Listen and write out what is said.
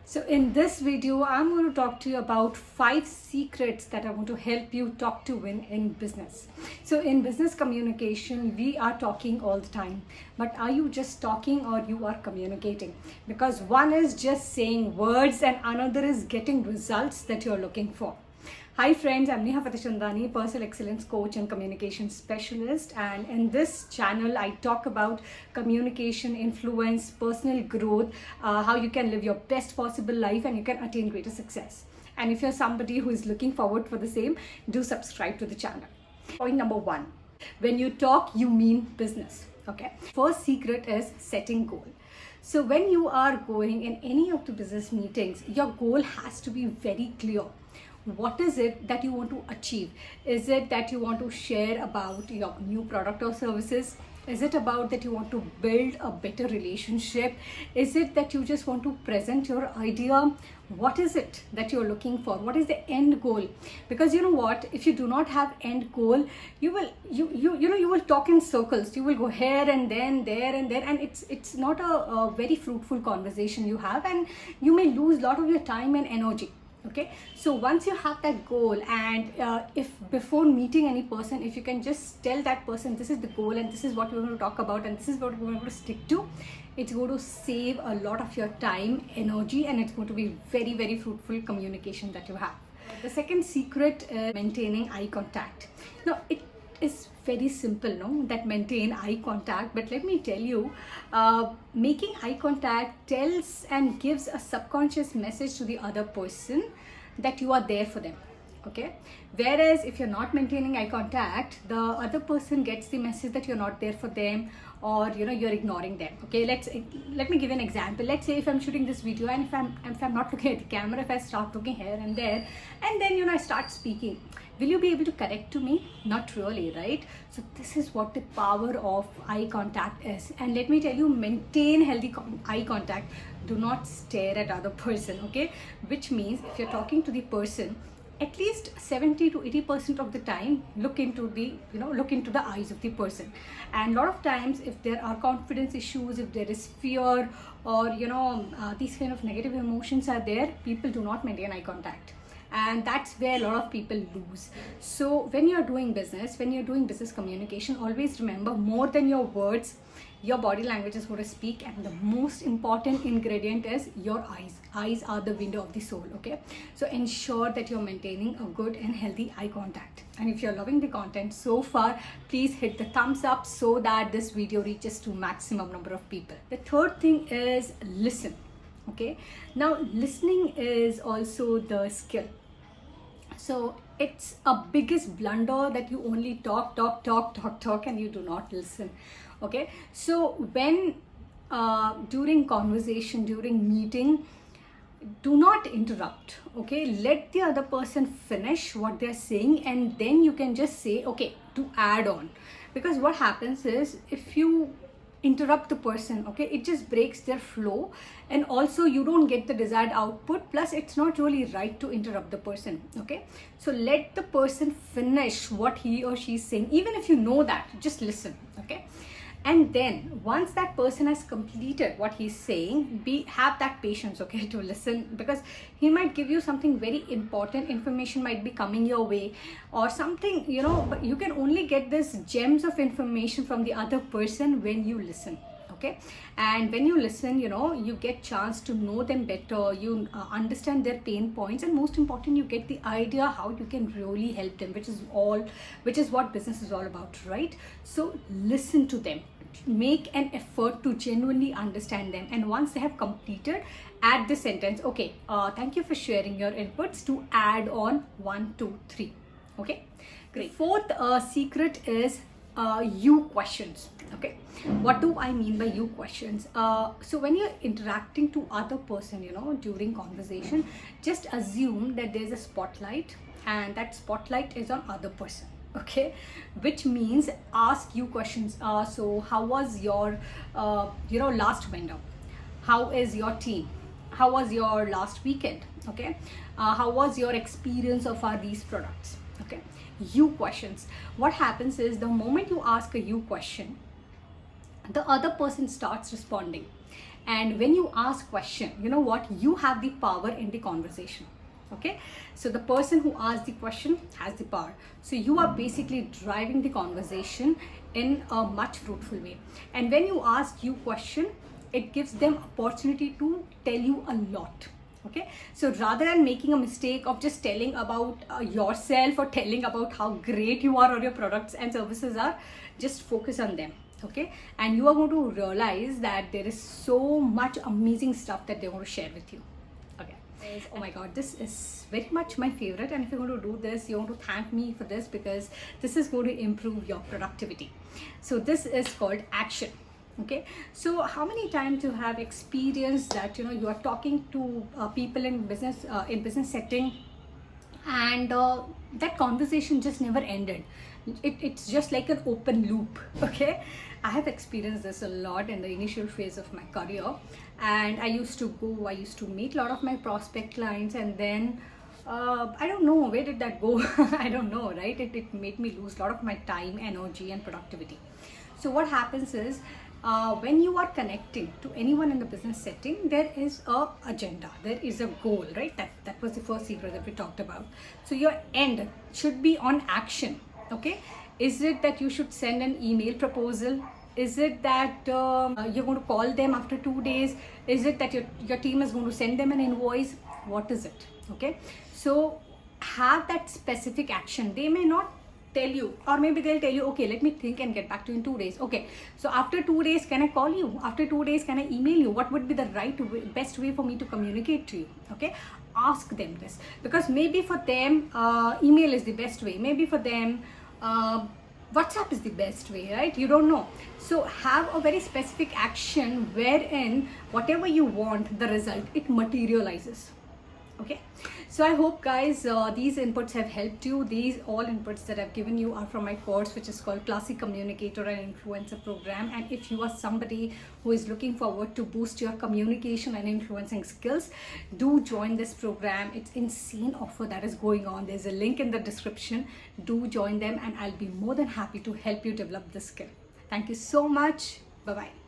So in this video, I'm going to talk to you about 5 secrets that I want to help you talk to win in business. So in business communication, we are talking all the time, but are you just talking or you are communicating? Because one is just saying words and another is getting results that you're looking for. Hi friends, I'm Neha Fatehchandani, personal excellence coach and communication specialist, and in this channel I talk about communication, influence, personal growth, how you can live your best possible life and you can attain greater success. And if you're somebody who is looking forward for the same, do subscribe to the channel. Point number 1, when you talk, you mean business. Okay, first secret is setting goal. So when you are going in any of the business meetings, your goal has to be very clear. What is it that you want to achieve? Is it that you want to share about your new product or services? Is it about that you want to build a better relationship? Is it that you just want to present your idea? What is it that you're looking for? What is the end goal? Because you know what, if you do not have end goal, you will talk in circles. You will go here and then there and there, and it's not a very fruitful conversation you have, and you may lose a lot of your time and energy. Okay, so once you have that goal, and if before meeting any person, if you can just tell that person this is the goal and this is what we're going to talk about and this is what we're going to stick to, it's going to save a lot of your time, energy, and it's going to be very, very fruitful communication that you have. The second secret is maintaining eye contact. Now it is very simple, no, that maintain eye contact, but let me tell you, making eye contact tells and gives a subconscious message to the other person that you are there for them. Okay, whereas if you're not maintaining eye contact, the other person gets the message that you're not there for them, or you're ignoring them. Okay, let me give an example. Let's say if I'm shooting this video and if I'm not looking at the camera, if I start looking here and there, and then I start speaking, will you be able to connect to me? Not really, right? So this is what the power of eye contact is. And let me tell you, maintain healthy eye contact. Do not stare at other person. Okay, which means if you're talking to the person, at least 70 to 80% of the time, look into the eyes of the person. And a lot of times, if there are confidence issues, if there is fear, or these kind of negative emotions are there, people do not maintain eye contact, and that's where a lot of people lose. So when you're doing business communication, always remember, more than your words, your body language is going to speak, and the most important ingredient is your eyes are the window of the soul. Okay, so ensure that you're maintaining a good and healthy eye contact. And if you're loving the content so far, please hit the thumbs up so that this video reaches to maximum number of people. The third thing is listen. Okay, now listening is also the skill. So it's a biggest blunder that you only talk and you do not listen. Okay, so when during conversation, during meeting, do not interrupt. Okay, let the other person finish what they're saying, and then you can just say, okay, to add on. Because what happens is, if you interrupt the person, okay, it just breaks their flow, and also you don't get the desired output, plus it's not really right to interrupt the person. Okay, so let the person finish what he or she is saying. Even if you know that, just listen. Okay, and then once that person has completed what he's saying, have that patience, okay, to listen, because he might give you something very important. Information might be coming your way or something, but you can only get this gems of information from the other person when you listen. Okay, and when you listen, you get chance to know them better, you understand their pain points, and most important, you get the idea how you can really help them, which is what business is all about, right? So listen to them, make an effort to genuinely understand them, and once they have completed, add the sentence, okay, thank you for sharing your inputs, to add on 1, 2, 3. Okay, great. Fourth secret is you questions. Okay, what do I mean by you questions? So when you're interacting to other person, during conversation, just assume that there's a spotlight, and that spotlight is on other person. Okay, which means ask you questions. So how was your last vendor? How is your team? How was your last weekend? Okay, how was your experience of these products? Okay, you questions. What happens is, the moment you ask a you question, the other person starts responding, And when you ask question, you know what, you have the power in the conversation. Okay, so the person who asks the question has the power, so you are basically driving the conversation in a much fruitful way. And when you ask you question, it gives them opportunity to tell you a lot. Okay, so rather than making a mistake of just telling about yourself or telling about how great you are or your products and services are, just focus on them. Okay, and you are going to realize that there is so much amazing stuff that they're going to share with you. Okay, oh my god, this is very much my favorite, and if you're going to do this, you're going to thank me for this, because this is going to improve your productivity. So this is called action. Okay, so how many times you have experienced that, you know, you are talking to people in business setting, and that conversation just never ended. It's just like an open loop. Okay, I have experienced this a lot in the initial phase of my career, and I used to meet a lot of my prospect clients, and then I don't know where did that go. I don't know, right? It made me lose a lot of my time, energy, and productivity. So what happens is, when you are connecting to anyone in the business setting, there is a agenda, there is a goal, right? That was the first secret that we talked about. So your end should be on action. Okay, is it that you should send an email proposal? Is it that you're going to call them after 2 days? Is it that your team is going to send them an invoice? What is it? Okay, so have that specific action. They may not tell you, or maybe they'll tell you, okay, let me think and get back to you in 2 days. Okay, so after 2 days, can I call you? After 2 days, can I email you? What would be the best way for me to communicate to you? Okay, ask them this, because maybe for them email is the best way, maybe for them WhatsApp is the best way, right? You don't know. So have a very specific action wherein whatever you want, the result, it materializes. Okay, so I hope guys these inputs have helped you. These all inputs that I've given you are from my course, which is called Classic Communicator and Influencer Program. And if you are somebody who is looking forward to boost your communication and influencing skills, do join this program. It's insane offer that is going on. There's a link in the description. Do join them, and I'll be more than happy to help you develop this skill. Thank you so much. Bye bye.